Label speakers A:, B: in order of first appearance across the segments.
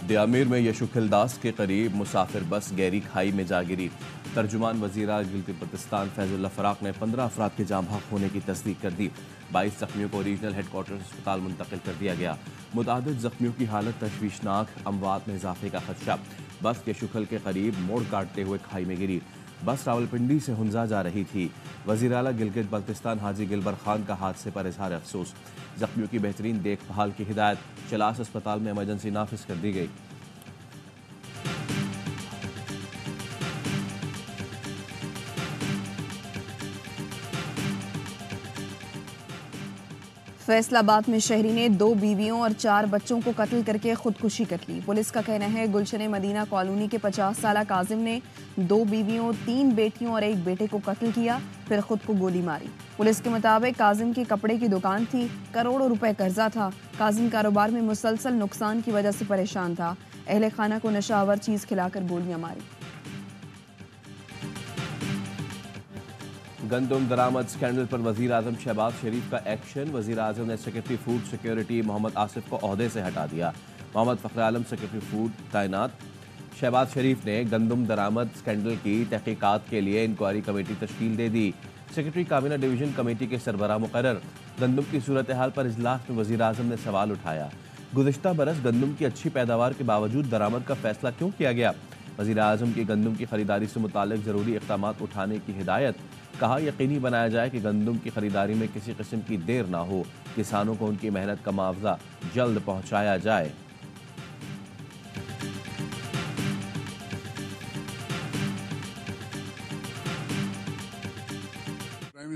A: दियामीर में यशुखिलदास के करीब मुसाफिर बस गहरी खाई में जा गिरी। तर्जुमान वज़ीर गिलगित-बल्तिस्तान फैजुल्लाह फराक ने 15 अफराद के जाँ बहक होने की तस्दीक कर दी। 22 जख्मियों को रीजनल हेडक्वार्टर अस्पताल मुंतकिल कर दिया गया। मुतादिद जख्मियों की हालत तशवीशनाक, अमवात में इजाफे का खदशा। बस यशुखल के करीब मोड़ काटते हुए खाई में गिरी। बस रावलपिंडी से हुंजा जा रही थी। वज़ीर आला गिलगित बल्तिस्तान हाजी गिलबर खान का हादसे पर इजहार अफसोस। जख्मियों की बेहतरीन देखभाल की हिदायत। चलास अस्पताल में इमरजेंसी नाफिज कर दी गई।
B: फैसलाबाद में शहरी ने 2 बीवियों और 4 बच्चों को कत्ल करके खुदकुशी कर ली। पुलिस का कहना है गुलशन मदीना कॉलोनी के 50 साला काजिम ने 2 बीवियों, 3 बेटियों और 1 बेटे को कत्ल किया, फिर खुद को गोली मारी। पुलिस के मुताबिक काजिम की कपड़े की दुकान थी, करोड़ों रुपए कर्जा था। काजिम कारोबार में मुसलसल नुकसान की वजह से परेशान था। अहले खाना को नशावर चीज खिलाकर गोलियां मारी।
A: गंदम दरामद स्कैंडल पर वज़ीर आज़म शहबाज शरीफ का एक्शन। वज़ीर आज़म ने secretary food security Mohammad Asif को ओहदे से हटा दिया। मोहम्मद फ़खर आलम सेक्रेटरी फूड तैनात। शहबाज शरीफ ने गंदम दरामद स्कैंडल की तहकीकात के लिए इंक्वायरी कमेटी तश्कील दे दी। सेक्रेटरी काबीना डिवीजन कमेटी के सरबराह मुकर्रर। गंदम की सूरत हाल पर इजलास में वज़ीर आज़म ने सवाल उठाया। गुज़िश्ता बरस गंदम की अच्छी पैदावार के बावजूद दरामद का फैसला क्यों किया गया? वज़ीर आज़म की गंदम की खरीदारी से मुताल्लिक ज़रूरी इक़दाम उठाने की हिदायत। कहा यकीनी बनाया जाए कि गंदम की खरीदारी में किसी किस्म की देर ना हो। किसानों को उनकी मेहनत का मुआवजा जल्द पहुंचाया जाए।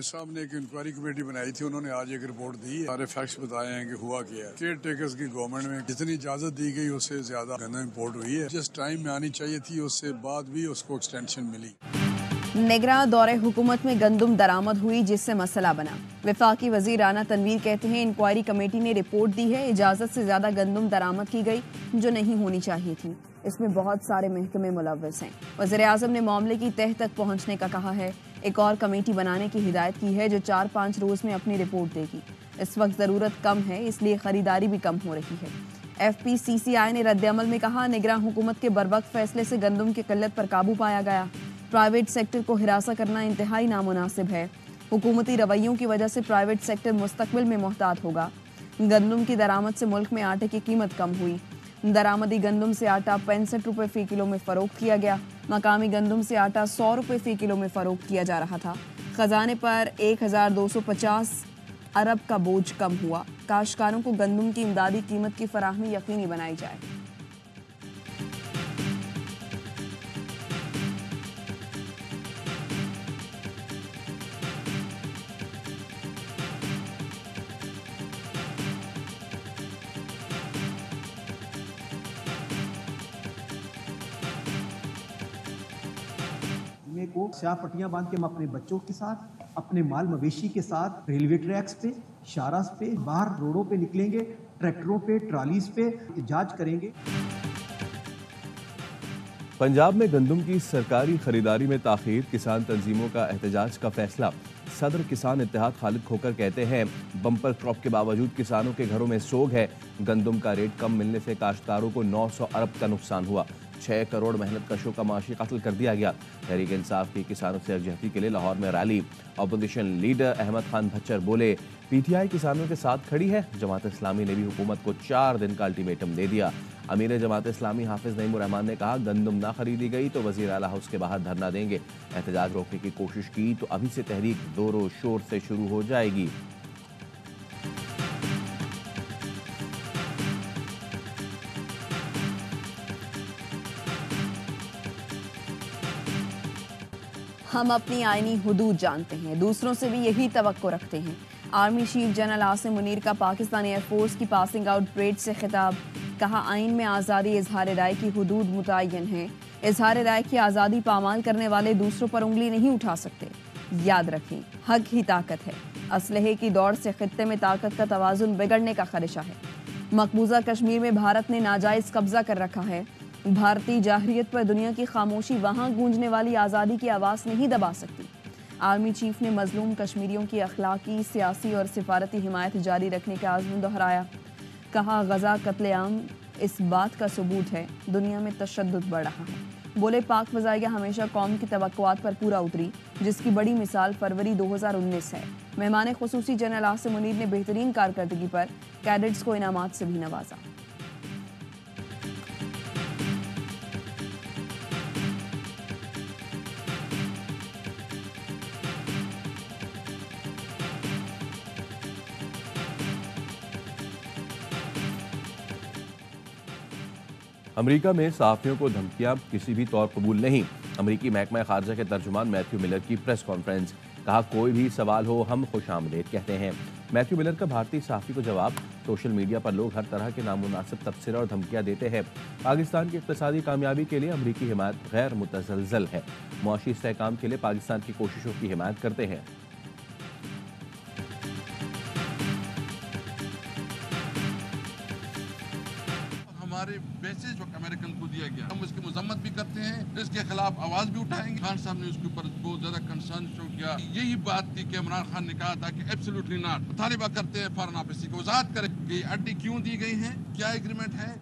C: साहब ने एक इंक्वायरी कमेटी बनाई थी, उन्होंने आज एक रिपोर्ट दी। सारे फैक्ट्स बताए हैं कि हुआ क्या है। केयर टेकर्स की गवर्नमेंट में जितनी इजाजत दी गई उससे ज्यादा गंदम इंपोर्ट हुई है। जिस टाइम में आनी चाहिए थी उससे बाद भी उसको एक्सटेंशन मिली।
B: निगरां दौरे हुकूमत में गंदम दरामद हुई, जिससे मसला बना। वफाकी वजीर राना तनवीर कहते हैं इंक्वायरी कमेटी ने रिपोर्ट दी है, इजाजत से ज्यादा गंदम दरामद की गई जो नहीं होनी चाहिए थी। इसमें बहुत सारे महकमे मुलव्वस हैं। वज़ीर आज़म ने मामले की तह तक पहुंचने का कहा है। एक और कमेटी बनाने की हिदायत की है जो 4-5 रोज में अपनी रिपोर्ट देगी। इस वक्त जरूरत कम है, इसलिए खरीदारी भी कम हो रही है। FPCCI ने रद्द-ए-अमल में कहा निगरां हुकूमत के बरवक्त फैसले से गंदम की किल्लत पर काबू पाया गया। प्राइवेट सेक्टर को हिरासा करना इंतहाई नामुनासिब है। हुकूमती रवैयों की वजह से प्राइवेट सेक्टर मुस्तकबिल में मोहतात होगा। गंदम की दरामद से मुल्क में आटे की कीमत कम हुई। दरामदी गंदम से आटा 65 रुपये फी किलो में फरोख्त किया गया। मकामी गंदम से आटा 100 रुपये फी किलो में फरोख्त किया जा रहा था। खजाने पर 1250 अरब का बोझ कम हुआ। काश्तकारों को गंदम की इमदादी कीमत की फराहमी यकीनी बनाई जाए।
D: को स्याह पट्टियां बांध के हम अपने बच्चों के साथ, अपने माल मवेशी के साथ रेलवे ट्रैक्स पे, शारास पे, बाहर रोडों पे निकलेंगे, ट्रैक्टरों पे, ट्रॉलीज पे एहतजाज करेंगे।
A: पंजाब में गंदम की सरकारी खरीदारी में ताखीर, किसान तंजीमों का एहतजाज का फैसला। सदर किसान इत्तेहाद खालिद खोकर कहते हैं बम्पर क्रॉप के बावजूद किसानों के घरों में सोग है। गंदम का रेट कम मिलने से काश्तकारों को 900 अरब का नुकसान हुआ। 6 करोड़ मेहनत कशों का माशी कत्ल कर दिया गया। तहरीक इंसाफ की किसानों से यकजहती के लिए लाहौर में रैली। अपोजिशन लीडर अहमद खान भच्चर बोले PTI किसानों के साथ खड़ी है। जमात इस्लामी ने भी हुकूमत को 4 दिन का अल्टीमेटम दे दिया। अमीर जमात इस्लामी हाफिज नईमुर रहमान ने कहा गंदम ना खरीदी गई तो वजीर आला हाउस के बाहर धरना देंगे। एहतजाज रोकने की कोशिश की तो अभी से तहरीक जोरों शोर से शुरू हो जाएगी।
B: हम अपनी आईनी हुदूद जानते हैं, दूसरों से भी यही तवक्को रखते हैं। Army chief general Asim Munir का पाकिस्तान एयरफोर्स की पासिंग आउट परेड से खिताब। कहा आइन में आज़ादी इजहार राय की हुदूद मुतय्यन है। इजहार राय की आज़ादी पामाल करने वाले दूसरों पर उंगली नहीं उठा सकते। याद रखें हक ही ताकत है। असलहे की दौड़ से खित्ते में ताकत का तवाजुन बिगड़ने का खदशा है। मकबूजा कश्मीर में भारत ने नाजायज कब्जा कर रखा है। भारतीय जाहरियत पर दुनिया की खामोशी वहां गूंजने वाली आज़ादी की आवाज़ नहीं दबा सकती। आर्मी चीफ ने मजलूम कश्मीरियों की अखलाकी, सियासी और सिफारती हिमायत जारी रखने का आज़म दोहराया। कहा गजा कत्लेआम इस बात का सबूत है दुनिया में तशद्दुद बढ़ रहा है। बोले पाक फ़ज़ाइया हमेशा कौम की तवक्कुआत पर पूरा उतरी, जिसकी बड़ी मिसाल फरवरी 2019 है। मेहमान खुसूसी जनरल आसिम मुनीर ने बेहतरीन कारकर्दगी पर कैडेट्स को इनामात से भी नवाजा।
A: अमेरिका में सहाफ़ियों को धमकियां किसी भी तौर कबूल नहीं। अमेरिकी महकमा खारजा के तर्जुमान मैथ्यू मिलर की प्रेस कॉन्फ्रेंस। कहा कोई भी सवाल हो हम खुशामदीद कहते हैं। मैथ्यू मिलर का भारतीय सहाफ़ी को जवाब, सोशल मीडिया पर लोग हर तरह के नामुनासिब तबसरा और धमकियां देते हैं। पाकिस्तान की इक़्तिसादी कामयाबी के लिए अमेरिकी हिमायत गैर मुतज़लज़ल है। मुआशी इस्तेहकाम के लिए पाकिस्तान की कोशिशों की हिमायत करते हैं।
E: हमारे बेसिस जो अमेरिकन को दिया गया, हम उसकी मजम्मत भी करते हैं, इसके खिलाफ आवाज भी उठाएंगे। खान साहब ने उसके ऊपर बहुत ज्यादा कंसर्न शो किया। यही बात थी कि इमरान खान ने कहा था कि एब्सोल्युटली नॉट। मुतालिबा करते हैं फॉरेन ऑफिस को वजाहत करें कि अड्डे क्यों दी गई हैं, क्या एग्रीमेंट है।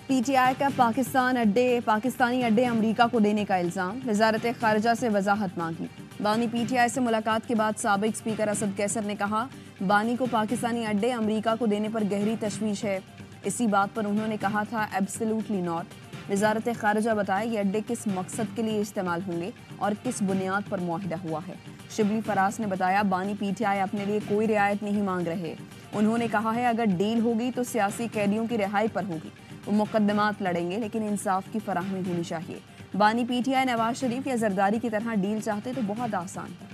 B: पीटीआई का पाकिस्तानी अड्डे अमेरिका को देने का इल्जाम, वजारत खारजा से वजाहत मांगी। बानी पीटीआई से मुलाकात के बाद साबिक स्पीकर असद कैसर ने कहा बानी को पाकिस्तानी अड्डे अमेरिका को देने पर गहरी तशवीश है। इसी बात पर उन्होंने कहा था एब्सोल्युटली नॉट। वजारत खारजा बताए ये अड्डे किस मकसद के लिए इस्तेमाल होंगे और किस बुनियाद पर मुआहिदा हुआ है। शिबली फराज ने बताया बानी पीटीआई अपने लिए कोई रियायत नहीं मांग रहे। उन्होंने कहा है अगर डील होगी तो सियासी कैदियों की रिहाई पर होगी। वो मुकदमात लड़ेंगे लेकिन इंसाफ की फराहमी होनी चाहिए। बानी पीटीआई नवाज शरीफ या जरदारी की तरह डील चाहते तो बहुत आसान था।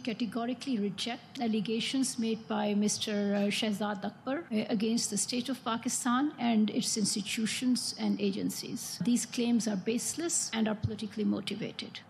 F: Categorically reject allegations made by Mr. Shehzad Akbar against the state of Pakistan and its institutions and agencies. These claims are baseless and are politically motivated.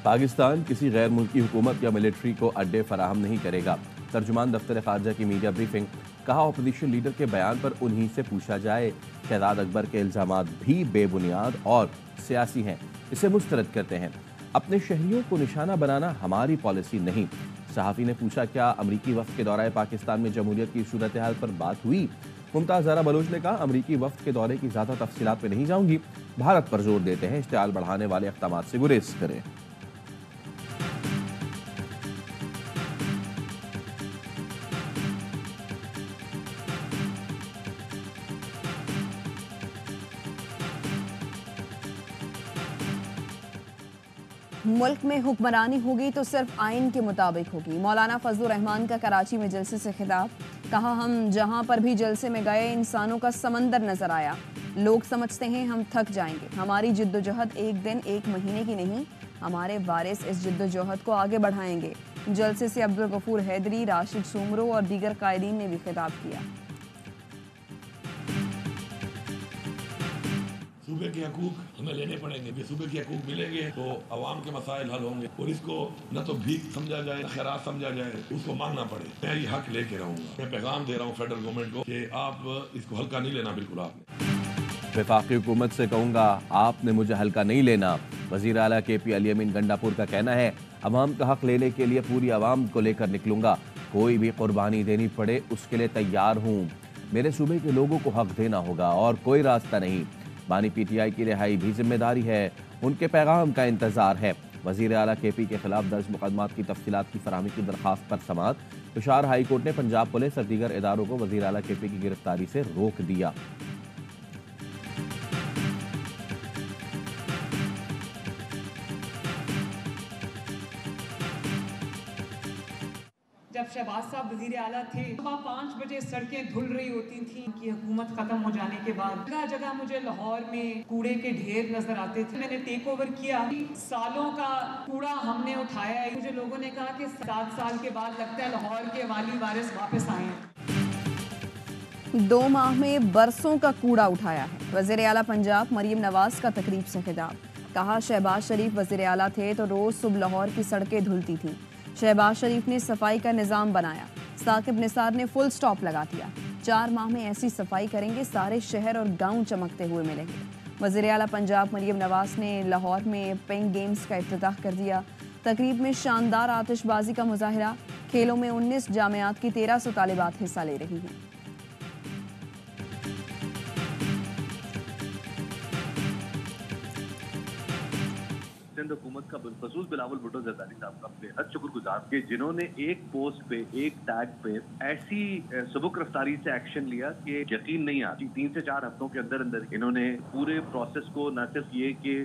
A: Pakistan किसी गैर मुल्की हुकूमत या मिलिट्री को अड्डे फराहम नहीं करेगा। तर्जुमान दफ्तर खारजा की मीडिया ब्रीफिंग। कहा ऑपोजिशन लीडर के बयान पर उन्हीं से पूछा जाए। शहजाद अकबर के इल्जामात भी बेबुनियाद और सियासी हैं, इसे मुस्तरद करते हैं। अपने शहरियों को निशाना बनाना हमारी पॉलिसी नहीं। सहाफ़ी ने पूछा क्या अमरीकी वफ्द के दौरे पाकिस्तान में जमहूरियत की सूरत हाल पर बात हुई। मुमताज़ ज़हरा बलोच ने कहा अमरीकी वफ्द के दौरे की ज़्यादा तफसीलात में नहीं जाऊंगी। भारत पर जोर देते हैं इश्तिआल बढ़ाने वाले इक़दामात से गुरेज करें।
B: मुल्क में हुक्मरानी होगी तो सिर्फ आइन के मुताबिक होगी। मौलाना फजलुर रहमान का कराची में जलसे से खिताब। कहा हम जहां पर भी जलसे में गए इंसानों का समंदर नजर आया। लोग समझते हैं हम थक जाएंगे। हमारी जिद्दोजहद एक दिन एक महीने की नहीं, हमारे वारिस इस जिद्दोजहद को आगे बढ़ाएंगे। जलसे से अब्दुल गफूर हैदरी, राशिद सुमरो और दीगर कायदीन ने भी खिताब किया।
G: सूबे के हकूक हमें लेने पड़ेंगे। कि सूबे के हकूक मिलेंगे तो अवाम के मसाइल हल होंगे और इसको न तो भीख समझा जाए, न खैरात समझा जाए, उसको मांगना पड़े। मैं ये हक लेके रहूँगा। मैं पैगाम दे रहा हूँ फेडरल गवर्नमेंट को कि आप इसको हल्का नहीं लेना। बिल्कुल आपने
A: वफाकी हुकूमत से कहूँगा आपने मुझे हल्का नहीं लेना। वज़ीर आला KP अली अमीन गंडापुर का कहना है अवाम का हक लेने के लिए पूरी आवाम को लेकर निकलूंगा। कोई भी कुर्बानी देनी पड़े उसके लिए तैयार हूँ। मेरे सूबे के लोगों को हक देना होगा और कोई रास्ता नहीं। बानी PTI की रिहाई भी जिम्मेदारी है। उनके पैगाम का इंतजार है। वज़ीर आला KP के खिलाफ दर्ज मुकदमात की तफसीलात की फराहमी की दरख्वास्त पर समाअत। पेशावर हाई कोर्ट ने पंजाब पुलिस और दीगर इदारों को वज़ीर आला KP की गिरफ्तारी से रोक दिया।
H: जब शहबाज साहब वजीर आला थे सुबह 5 बजे सड़कें धुल रही होती थी कि हुकूमत खत्म हो जाने के बाद जगह जगह मुझे लाहौर में कूड़े के ढेर नजर आते थे। मैंने टेक ओवर किया, सालों का कूड़ा हमने उठाया है। मुझे लोगों ने कहा कि 7 साल के बाद लगता है लाहौर के वाली वारिस वापस आए हैं।
B: 2 माह में बरसों का कूड़ा उठाया है। वज़ीर आला पंजाब मरीम नवाज का तकरीब से खिताब। कहा शहबाज शरीफ वज़ीर आला थे तो रोज सुबह लाहौर की सड़कें धुलती थी। शहबाज शरीफ ने सफाई का निज़ाम बनाया। साकिब निसार ने फुल स्टॉप लगा दिया। 4 माह में ऐसी सफाई करेंगे सारे शहर और गांव चमकते हुए मिलेंगे। वज़ीर आला पंजाब मरियम नवाज ने लाहौर में पिंक गेम्स का इफ्तिताह कर दिया। तकरीब में शानदार आतिशबाजी का मुजाहिरा। खेलों में 19 जामियात की 1300 तालिबात हिस्सा ले रही हैं।
I: सिंध हुकूमत का बिलखसूस बिलावल भुट्टो जरदारी साहब का बेहद शुक्रगुजार कि जिन्होंने एक पोस्ट पे एक टैग पे ऐसी सबक रफ्तारी से एक्शन लिया कि यकीन नहीं आती। 3 से 4 हफ्तों के अंदर अंदर इन्होंने पूरे प्रोसेस को न सिर्फ ये कि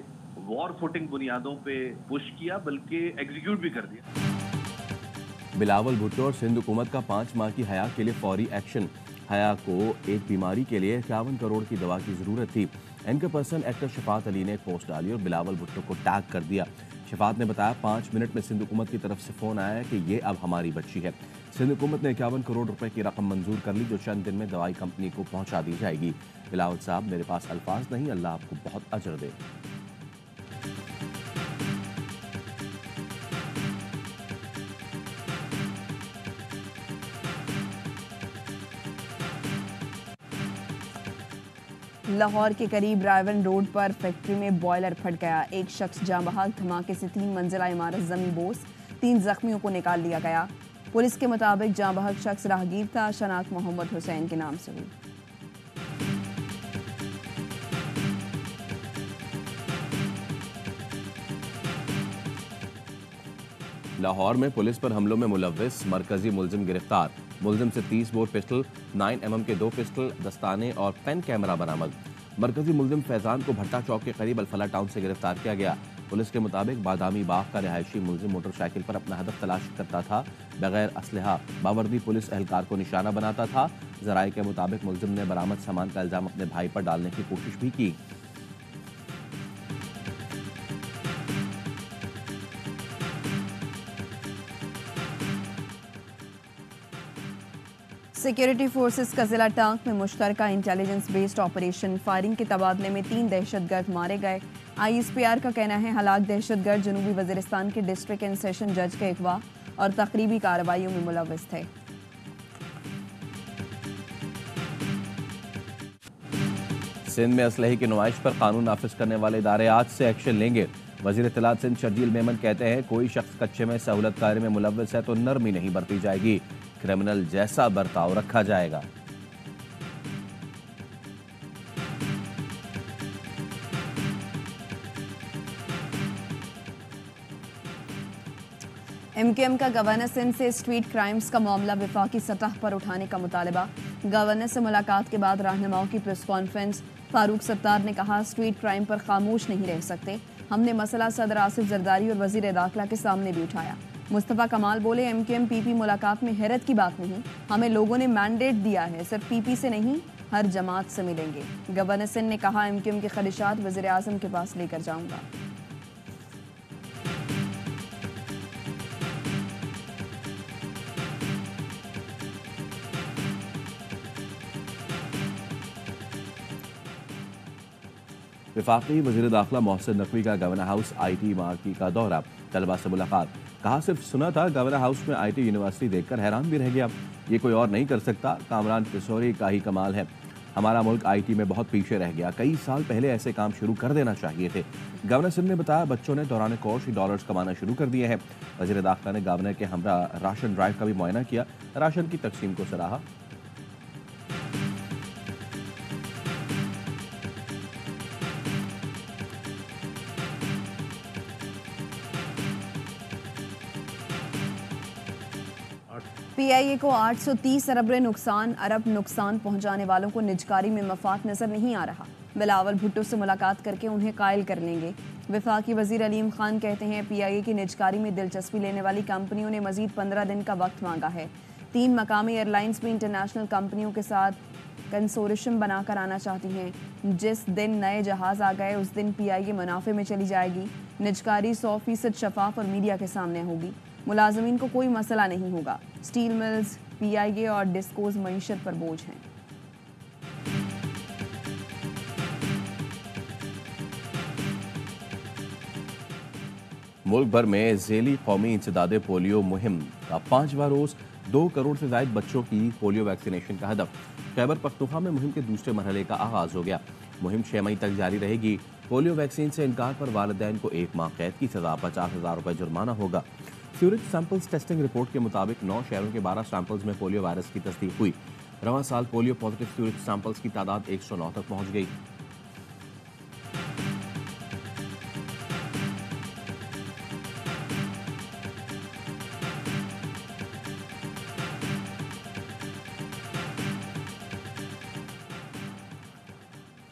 I: वॉर फुटिंग बुनियादों पे पुश किया बल्कि एग्जीक्यूट भी कर दिया।
A: बिलावल भुट्टो और सिंध हुकूमत का 5 माह की हया के लिए फौरी एक्शन। हया को एक बीमारी के लिए 51 करोड़ की दवा की जरूरत थी। Anchor person actor Shafat Ali ने एक पोस्ट डाली और बिलावल भुट्टो को टैग कर दिया। शफात ने बताया 5 मिनट में सिंध हुकूमत की तरफ से फोन आया कि ये अब हमारी बच्ची है। सिंध हुकूमत ने 51 करोड़ रुपए की रकम मंजूर कर ली जो चंद दिन में दवाई कंपनी को पहुंचा दी जाएगी। बिलावल साहब, मेरे पास अल्फाज नहीं, अल्लाह आपको बहुत अजर दे।
B: लाहौर के करीब रायवन रोड पर फैक्ट्री में बॉयलर फट गया। एक शख्स जाँ बहक। धमाके से 3 मंजिला इमारत जमी बोस। 3 जख्मियों को निकाल लिया गया। पुलिस के मुताबिक जाँ बहक शख्स राहगीर था। शनाख्त मोहम्मद हुसैन के नाम से हुई।
A: लाहौर में पुलिस पर हमलों में मुलव्विस मरकजी मुलजिम गिरफ्तार। मुलजिम से 30 बोर पिस्टल, 9 mm के 2 पिस्टल, दस्ताने और पेन कैमरा बरामद। मरकजी मुलजिम फैजान को भट्टा चौक के करीब अल्फला टाउन से गिरफ्तार किया गया। पुलिस के मुताबिक बादामी बाग का रिहायशी मुलजिम मोटरसाइकिल पर अपना हदफ तलाश करता था। बगैर असलहा बावर्दी पुलिस एहलकार को निशाना बनाता था। जराये के मुताबिक मुलजिम ने बरामद सामान का इल्जाम अपने भाई पर डालने की कोशिश भी की।
B: सिक्योरिटी फोर्सेस का जिला टांक में मुश्तरका इंटेलिजेंस बेस्ड ऑपरेशन। फायरिंग के तबादले में 3 दहशतगर्द मारे गए। ISPR का कहना है हलाक दहशतगर्द जनूबी वजीरिस्तान के डिस्ट्रिक्ट एंड सेशन जज के अगवा और तकरीबी कार्रवाइयों में मुलव्विस थे।
A: सिंध में असलहे की नुमाइश पर कानून नाफिज करने वाले इदारे आज से एक्शन लेंगे। वजीर इत्तलात सिंध शर्जील मेमन कहते हैं कोई शख्स कच्चे में सहूलत कार्य में मुलव्विस है तो नरमी नहीं बरती जाएगी, क्रिमिनल जैसा बर्ताव रखा जाएगा।
B: MQM का गवर्नर सिंध से स्ट्रीट क्राइम्स का मामला वफाकी सतह पर उठाने का मुतालबा। गवर्नर से मुलाकात के बाद रहनुमाओं की प्रेस कॉन्फ्रेंस। फारूक सत्तार ने कहा स्ट्रीट क्राइम पर खामोश नहीं रह सकते। हमने मसला सदर आसिफ जरदारी और वजीर दाखिला के सामने भी उठाया। मुस्तफ़ा कमाल बोले MQM PP मुलाकात में हैरत की बात नहीं, हमें लोगों ने मैंडेट दिया है, सिर्फ PP से नहीं हर जमात से मिलेंगे। गवर्नर सिंध ने कहा MQM के खदशात वज़ीर आज़म के पास लेकर जाऊंगा।
A: वफाकी वज़ीर दाखिला मोहसिन नकवी का गवर्नर हाउस IT मार्की का दौरा। तलबा से मुलाकात। कहा सिर्फ सुना था, गवर्नर हाउस में IT यूनिवर्सिटी देखकर हैरान भी रह गया। ये कोई और नहीं कर सकता, कामरान पिसोरी का ही कमाल है। हमारा मुल्क IT में बहुत पीछे रह गया, कई साल पहले ऐसे काम शुरू कर देना चाहिए थे। गवर्नर सिंध ने बताया बच्चों ने दौरान कोर्स डॉलर्स कमाना शुरू कर दिए हैं। वज़ीर दाखिला ने गवर्नर के हमरा राशन ड्राइव का भी मुआयना किया, राशन की तकसीम को सराहा।
B: PIA को 830 अरब नुकसान पहुंचाने वालों को निजकारी में मफाद नजर नहीं आ रहा। बिलावल भुट्टो से मुलाकात करके उन्हें कायल कर लेंगे। वफाकी वजीर अलीम खान कहते हैं PIA की निजकारी में दिलचस्पी लेने वाली कंपनियों ने मजीद 15 दिन का वक्त मांगा है। 3 मकामी एयरलाइंस भी इंटरनेशनल कंपनियों के साथ कंसोर्शियम बनाकर आना चाहती हैं। जिस दिन नए जहाज आ गए उस दिन PIA मुनाफे में चली जाएगी। निजकारी 100% शफाफ और मीडिया के सामने होगी। मुलाजमीन को कोई मसला नहीं होगा। स्टील मिल्स, PIA और डिस्कोज मईशत पर बोझ हैं।
A: मुल्क भर में ज़ेली कौमी इंसदादे पोलियो मुहिम का 5वां रोज 2 करोड़ से ज्यादा बच्चों की पोलियो वैक्सीनेशन का हदफ। खैबर पख्तूनख्वा में मुहिम के दूसरे मरहले का आगाज हो गया। मुहिम 6 मई तक जारी रहेगी। पोलियो वैक्सीन से इनकार पर वालिदैन को 1 माह कैद की सजा, 50,000 रुपए जुर्माना होगा। सीवरेज सैंपल्स टेस्टिंग रिपोर्ट के मुताबिक 9 शहरों के 12 सैंपल्स में पोलियो वायरस की तस्दीक हुई। रवां साल पोलियो पॉजिटिव सीवरेज सैंपल्स की तादाद 109 तक पहुंच गई।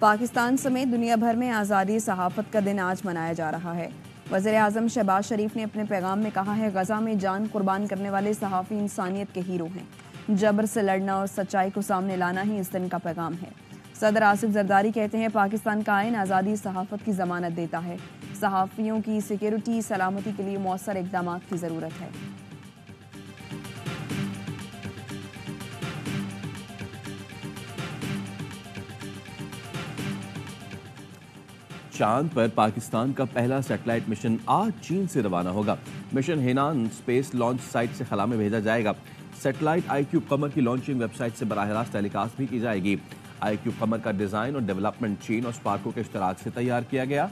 B: पाकिस्तान समेत दुनिया भर में आज़ादी सहाफ़त का दिन आज मनाया जा रहा है। वज़ीर-ए-आज़म शहबाज शरीफ ने अपने पैगाम में कहा है, गज़ा में जान कुर्बान करने वाले सहाफ़ी इंसानियत के हीरो हैं। जबर से लड़ना और सच्चाई को सामने लाना ही इस दिन का पैगाम है। सदर आसिफ जरदारी कहते हैं, पाकिस्तान का आईन आज़ादी सहाफ़त की ज़मानत देता है। सहाफ़ियों की सिक्योरिटी सलामती के लिए मौसर इक़दामात की ज़रूरत है।
A: चांद पर पाकिस्तान का पहला सैटेलाइट मिशन आज चीन से रवाना होगा। Mission Henan space launch site से खला में भेजा जाएगा। सैटेलाइट IQ कमर की लॉन्चिंग वेबसाइट से बराह रास्त टेलीकास्ट भी की जाएगी। IQ कमर का डिजाइन और डेवलपमेंट चीन और स्पार्को के इश्तराक से तैयार किया गया।